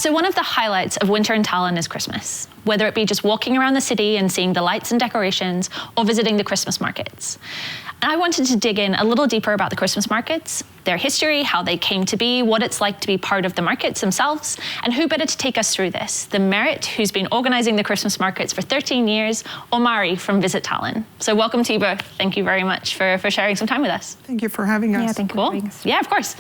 So one of the highlights of winter in Tallinn is Christmas, whether it be just walking around the city and seeing the lights and decorations or visiting the Christmas markets. And I wanted to dig in a little deeper about the Christmas markets, their history, how they came to be, what it's like to be part of the markets themselves, and who better to take us through this than Merit, who's been organizing the Christmas markets for 13 years, or Mari from Visit Tallinn. So welcome to you both. Thank you very much for sharing some time with us. Thank you for having us. Yeah, thank you for having us. Yeah, of course.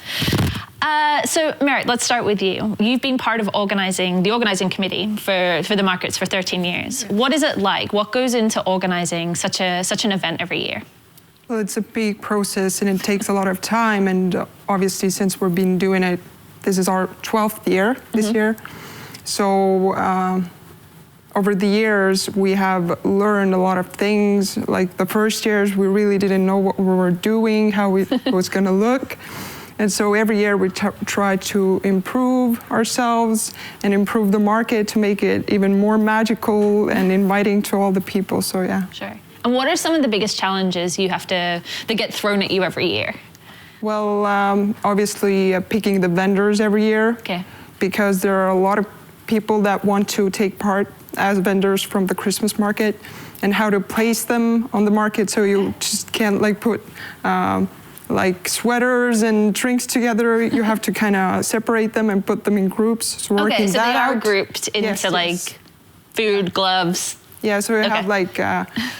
So Merit, let's start with you. You've been part of the organizing committee for the markets for 13 years. Yes. What is it like? What goes into organizing such an event every year? Well, it's a big process and it takes a lot of time. And obviously, since we've been doing it, this is our 12th year this year. So over the years, we have learned a lot of things. Like the first years, we really didn't know what we were doing, how it was going to look. And so every year we try to improve ourselves and improve the market to make it even more magical and inviting to all the people. So yeah. Sure. And what are some of the biggest challenges you have that get thrown at you every year? Well, obviously picking the vendors every year. Okay. Because there are a lot of people that want to take part as vendors from the Christmas market, and how to place them on the market so you just can't like put like sweaters and drinks together. You have to kind of separate them and put them in groups. So okay, so that they are out. grouped into like food, gloves. Yeah, so you have like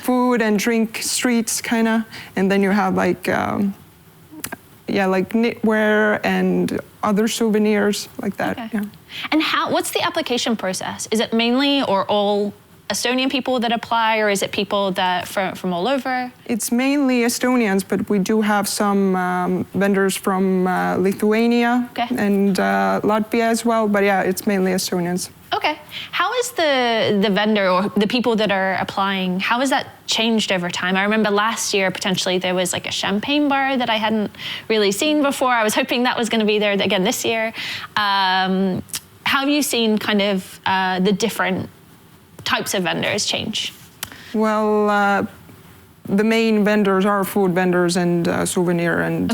food and drink streets kind of, and then you have like like knitwear and other souvenirs like that. Okay. Yeah. And what's the application process? Is it mainly or all Estonian people that apply, or is it people that from all over? It's mainly Estonians, but we do have some vendors from Lithuania and Latvia as well. But yeah, it's mainly Estonians. Okay. How is the vendor or the people that are applying, how has that changed over time? I remember last year, potentially, there was like a champagne bar that I hadn't really seen before. I was hoping that was going to be there again this year. How have you seen kind of the different types of vendors change? Well, the main vendors are food vendors and souvenir and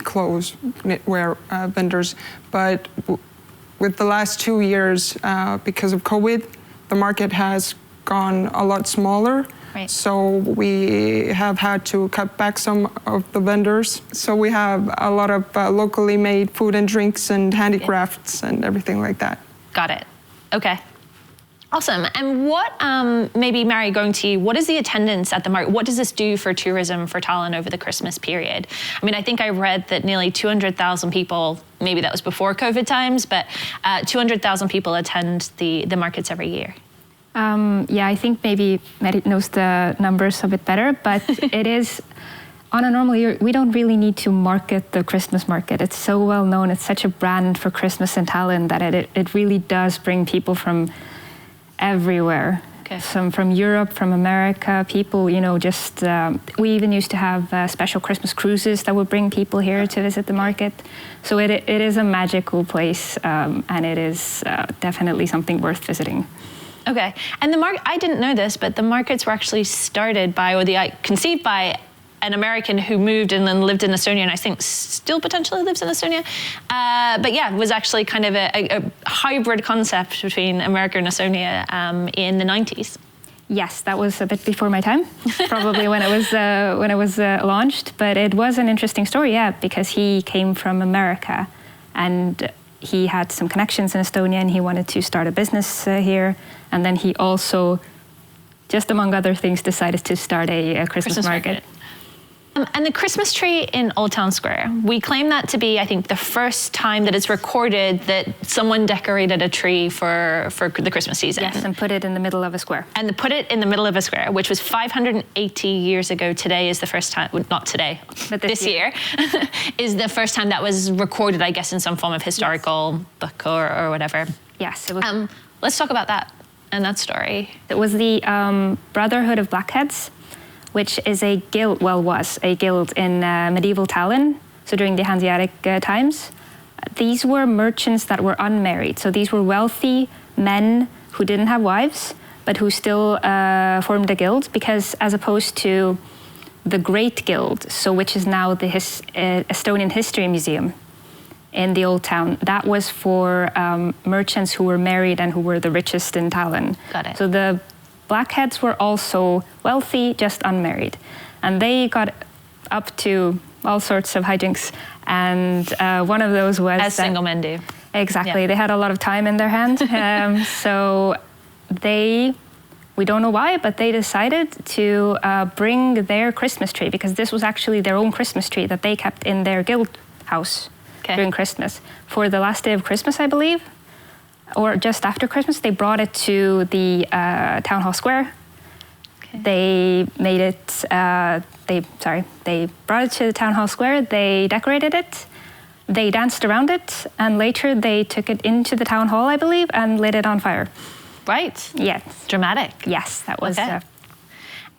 clothes, knitwear vendors. But with the last 2 years, because of COVID, the market has gone a lot smaller. Right. So we have had to cut back some of the vendors. So we have a lot of locally made food and drinks and handicrafts and everything like that. Got it. Okay. Awesome. And what, maybe Mari, going to you, what is the attendance at the market? What does this do for tourism for Tallinn over the Christmas period? I mean, I think I read that nearly 200,000 people, maybe that was before COVID times, but 200,000 people attend the markets every year. Yeah, I think maybe Merit knows the numbers a bit better, but it is, on a normal year, we don't really need to market the Christmas market. It's so well known. It's such a brand for Christmas in Tallinn that it really does bring people from everywhere. Okay. Some from Europe, from America, people, just, we even used to have special Christmas cruises that would bring people here to visit the market. So it is a magical place, and it is definitely something worth visiting. Okay, and I didn't know this, but the markets were actually started by, or conceived by an American who moved and then lived in Estonia, and I think still potentially lives in Estonia. But yeah, it was actually kind of a hybrid concept between America and Estonia in the 90s. Yes, that was a bit before my time, probably when it was launched. But it was an interesting story, yeah, because he came from America and he had some connections in Estonia and he wanted to start a business here. And then he also, just among other things, decided to start a Christmas market. And the Christmas tree in Old Town Square, we claim that to be, I think, the first time that it's recorded that someone decorated a tree for the Christmas season. Yes, and put it in the middle of a square. And put it in the middle of a square, which was 580 years ago. Today is the first time, well, not today, but this year is the first time that was recorded, I guess, in some form of historical book or whatever. Yes, it was. Let's talk about that and that story. It was the Brotherhood of Blackheads, which is a guild, was a guild in medieval Tallinn, so during the Hanseatic times. These were merchants that were unmarried. So these were wealthy men who didn't have wives, but who still formed a guild, because as opposed to the Great Guild, which is now the Estonian History Museum, in the old town. That was for merchants who were married and who were the richest in Tallinn. Got it. So the blackheads were also wealthy, just unmarried. And they got up to all sorts of hijinks. And one of those was... As single men do. Exactly. Yeah. They had a lot of time in their hands. So we don't know why, but they decided to bring their Christmas tree, because this was actually their own Christmas tree that they kept in their guild house during Christmas. For the last day of Christmas, I believe, or just after Christmas, they brought it to the town hall square. Okay. They made it, they brought it to the town hall square, they decorated it, they danced around it, and later they took it into the town hall, I believe, and lit it on fire. Right. Yes. Dramatic. Yes, that was... Okay.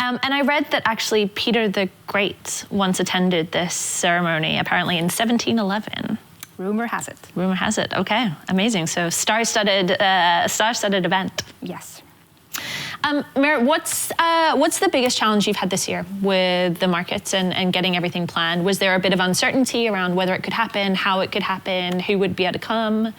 And I read that actually Peter the Great once attended this ceremony, apparently in 1711. Rumor has it. Rumor has it. Okay, amazing. So star-studded event. Yes. Merit, what's the biggest challenge you've had this year with the markets and getting everything planned? Was there a bit of uncertainty around whether it could happen, how it could happen, who would be able to come?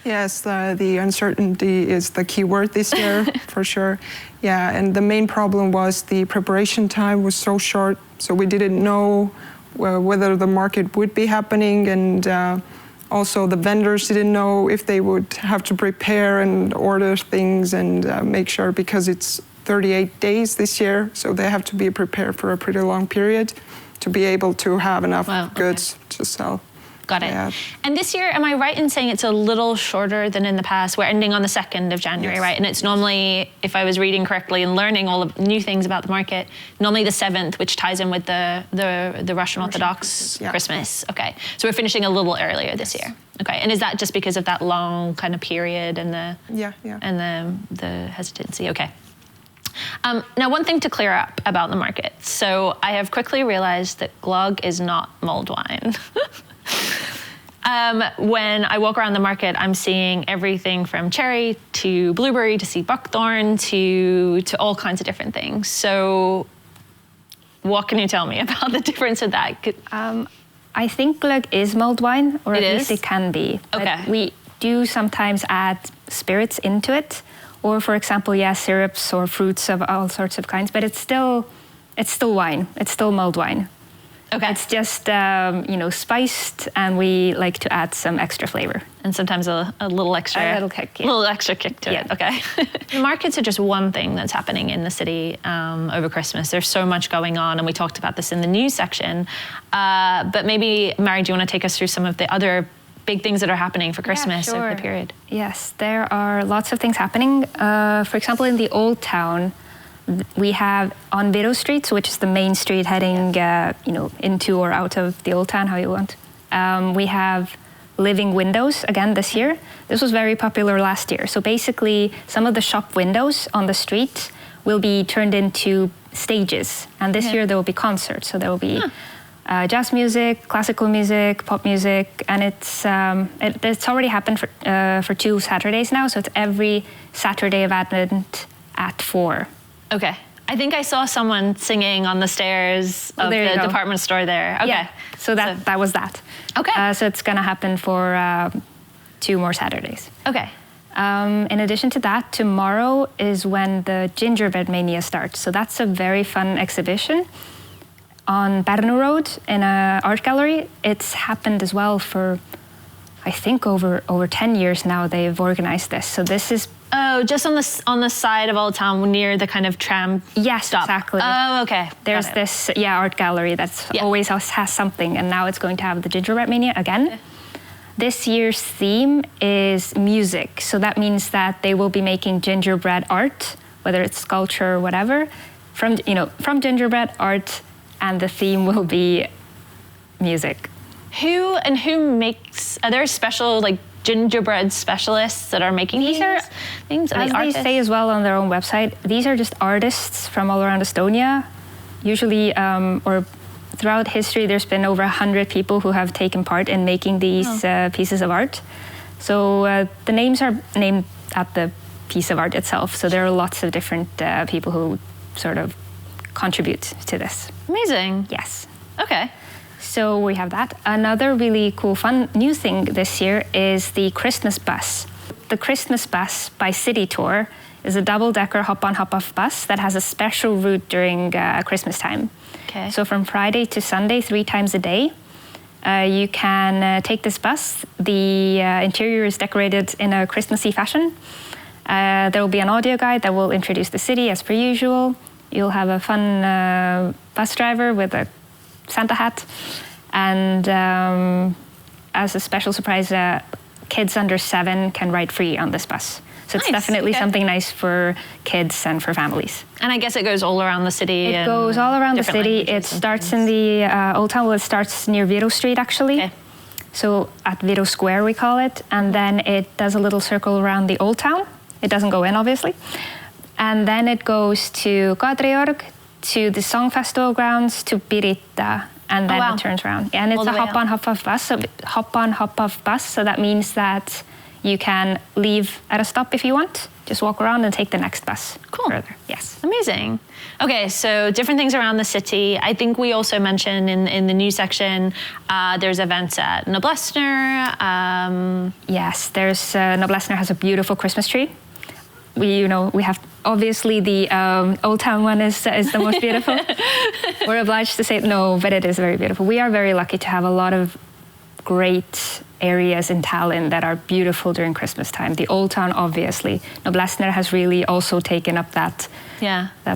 Yes, the uncertainty is the key word this year, for sure. Yeah, and the main problem was the preparation time was so short, so we didn't know whether the market would be happening, and also the vendors didn't know if they would have to prepare and order things and make sure, because it's 38 days this year, so they have to be prepared for a pretty long period to be able to have enough goods to sell. Got it. Yeah. And this year, am I right in saying it's a little shorter than in the past? We're ending on the 2nd of January, right? And it's normally, if I was reading correctly and learning all the new things about the market, normally the 7th, which ties in with the Russian Orthodox Christmas. Okay. So we're finishing a little earlier this year. Okay. And is that just because of that long kind of period and the hesitancy? Okay. Now, one thing to clear up about the market. So I have quickly realized that glögg is not mulled wine. When I walk around the market, I'm seeing everything from cherry to blueberry to sea buckthorn to all kinds of different things. So what can you tell me about the difference of that? I think glögg is mulled wine, or at least it can be. Okay. But we do sometimes add spirits into it, or for example, syrups or fruits of all sorts of kinds, but it's still wine. It's still mulled wine. Okay. It's just, spiced, and we like to add some extra flavor. And sometimes a little extra... A little kick, yeah. A little extra kick to it, okay. The markets are just one thing that's happening in the city over Christmas. There's so much going on, and we talked about this in the news section. But maybe, Mari, do you want to take us through some of the other big things that are happening for Christmas over the period? Yes, there are lots of things happening. For example, in the Old Town, we have on Viru Street, which is the main street heading, into or out of the Old Town, how you want. We have living windows again this year. This was very popular last year. So basically, some of the shop windows on the street will be turned into stages. And this year there will be concerts. So there will be jazz music, classical music, pop music, and it's already happened for 2 Saturdays now. So it's every Saturday of Advent at 4. Okay. I think I saw someone singing on the stairs of the department store there. Okay. Yeah. So that was that. Okay. So it's going to happen for 2 more Saturdays. Okay. In addition to that, tomorrow is when the Gingerbread Mania starts. So that's a very fun exhibition on Pärnu Road in an art gallery. It's happened as well for, I think, over 10 years now they've organized this. So this is... Oh, just on the side of Old Town near the kind of tram stop. Exactly. Oh, okay. There's this art gallery that's always has something, and now it's going to have the Gingerbread Mania again. Yeah. This year's theme is music. So that means that they will be making gingerbread art, whether it's sculpture or whatever, from gingerbread art, and the theme will be music. Who makes, are there special gingerbread specialists that are making these things? As they say as well on their own website, these are just artists from all around Estonia. Usually, or throughout history, there's been over 100 people who have taken part in making these pieces of art. So the names are named at the piece of art itself. So there are lots of different people who sort of contribute to this. Amazing. Yes. Okay. So we have that. Another really cool, fun new thing this year is the Christmas bus. The Christmas bus by City Tour is a double-decker hop-on, hop-off bus that has a special route during Christmas time. Okay. So from Friday to Sunday, 3 times a day, you can take this bus. The interior is decorated in a Christmassy fashion. There will be an audio guide that will introduce the city as per usual. You'll have a fun bus driver with a Santa hat. And as a special surprise, kids under 7 can ride free on this bus. So it's definitely something nice for kids and for families. And I guess it goes all around the city. It goes all around the city. It starts in the Old Town. Well, it starts near Viro Street, actually. Okay. So at Viro Square, we call it. And then it does a little circle around the Old Town. It doesn't go in, obviously. And then it goes to Kadriorg, to the Song Festival grounds, to Pirita, and then it turns around. And it's a hop-on, hop-off bus. So hop-on, hop-off bus. So that means that you can leave at a stop if you want. Just walk around and take the next bus. Cool. Further. Yes. Amazing. Okay, so different things around the city. I think we also mentioned in the news section, there's events at Noblessner. Yes, there's Noblessner has a beautiful Christmas tree. We have obviously the Old Town one is the most beautiful. We're obliged to say no, but it is very beautiful. We are very lucky to have a lot of great areas in Tallinn that are beautiful during Christmas time. The Old Town, obviously. Noblessner has really also taken up that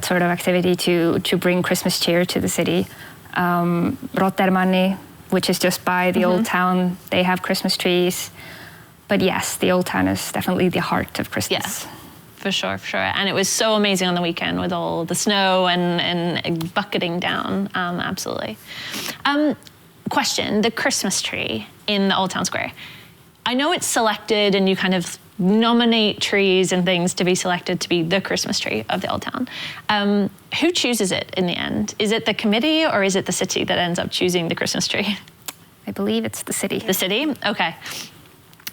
sort of activity to bring Christmas cheer to the city. Rotermanni, which is just by the Old Town, they have Christmas trees. But yes, the Old Town is definitely the heart of Christmas. Yeah. For sure, for sure. And it was so amazing on the weekend with all the snow and bucketing down. Absolutely. Question, the Christmas tree in the Old Town Square. I know it's selected and you kind of nominate trees and things to be selected to be the Christmas tree of the Old Town. Who chooses it in the end? Is it the committee or is it the city that ends up choosing the Christmas tree? I believe it's the city. The city? Okay.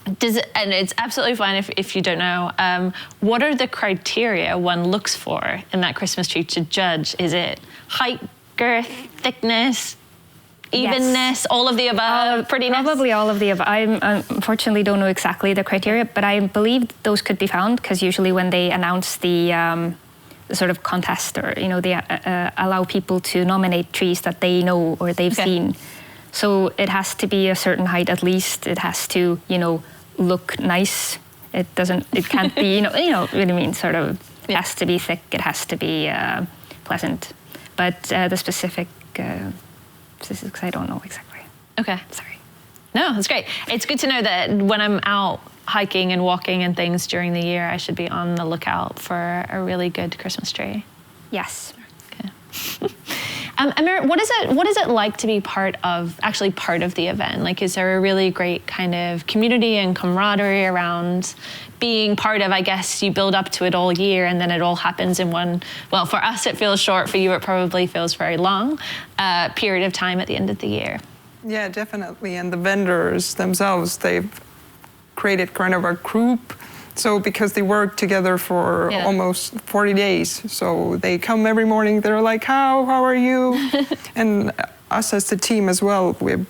And it's absolutely fine if you don't know. What are the criteria one looks for in that Christmas tree to judge? Is it height, girth, thickness, evenness, all of the above, prettiness? Probably all of the above. I unfortunately don't know exactly the criteria, but I believe those could be found because usually when they announce the sort of contest or, they allow people to nominate trees that they know or they've seen. So it has to be a certain height at least. It has to, look nice. It can't be, what I mean, sort of, it has to be thick, it has to be pleasant. But the specifics, I don't know exactly. Okay. Sorry. No, that's great. It's good to know that when I'm out hiking and walking and things during the year, I should be on the lookout for a really good Christmas tree. Yes. Okay. Merit, what is it like to be part of the event? Like, is there a really great kind of community and camaraderie around being part of, I guess you build up to it all year and then it all happens in one, well, for us it feels short, for you it probably feels very long, period of time at the end of the year? Yeah, definitely. And the vendors themselves, they've created kind of a group. So because they work together for almost 40 days. So they come every morning, they're like, how are you? And us as the team as well, we've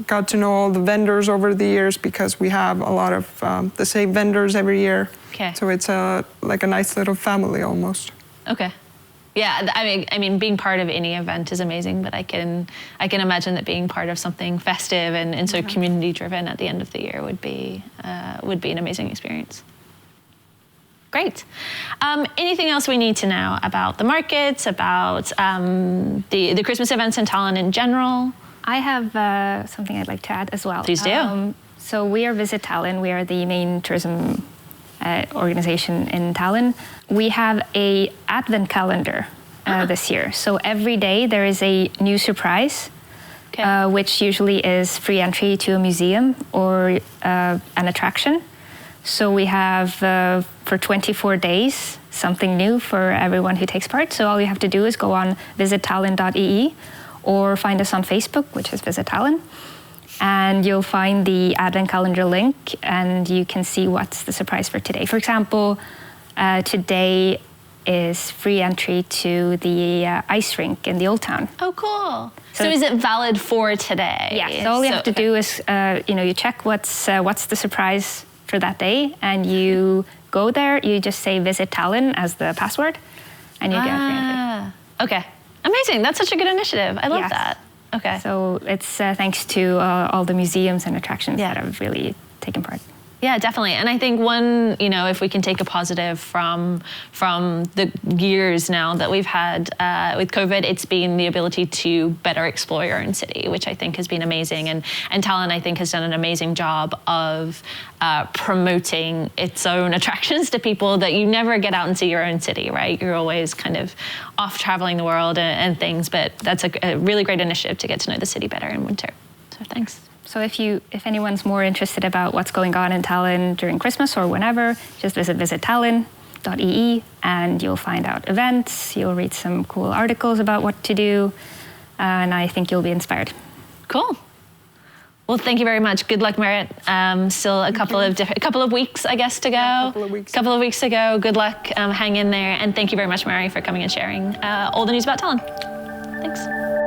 got to know all the vendors over the years because we have a lot of the same vendors every year. Okay. So it's like a nice little family almost. Okay. Yeah, I mean, being part of any event is amazing, but I can imagine that being part of something festive and so community-driven at the end of the year would be an amazing experience. Great. Anything else we need to know about the markets, about the Christmas events in Tallinn in general? I have something I'd like to add as well. Please do. So we are Visit Tallinn. We are the main tourism organization in Tallinn. We have a advent calendar this year. So every day there is a new surprise, which usually is free entry to a museum or an attraction. So we have for 24 days something new for everyone who takes part. So all you have to do is go on visittallinn.ee or find us on Facebook, which is Visit Tallinn. And you'll find the advent calendar link and you can see what's the surprise for today. For example, today is free entry to the ice rink in the Old Town. Oh, cool. So is it valid for today? Yeah. So all you have to do is, you check what's the surprise for that day, and you go there. You just say "Visit Tallinn" as the password, and you get free entry. Okay. Amazing. That's such a good initiative. I love Yes. that. Okay. So it's thanks to all the museums and attractions that have really taken part. Yeah, definitely. And I think one, if we can take a positive from the years now that we've had with COVID, it's been the ability to better explore your own city, which I think has been amazing. And Tallinn, I think, has done an amazing job of promoting its own attractions to people that you never get out and see your own city, right? You're always kind of off traveling the world and things, but that's a really great initiative to get to know the city better in winter. So thanks. So if anyone's more interested about what's going on in Tallinn during Christmas or whenever, just visit tallinn.ee and you'll find out events, you'll read some cool articles about what to do, and I think you'll be inspired. Cool. Well, thank you very much. Good luck, Merit. Still a couple of weeks, I guess, to go. Yeah, couple of weeks to go. Good luck. Hang in there. And thank you very much, Mari, for coming and sharing all the news about Tallinn. Thanks.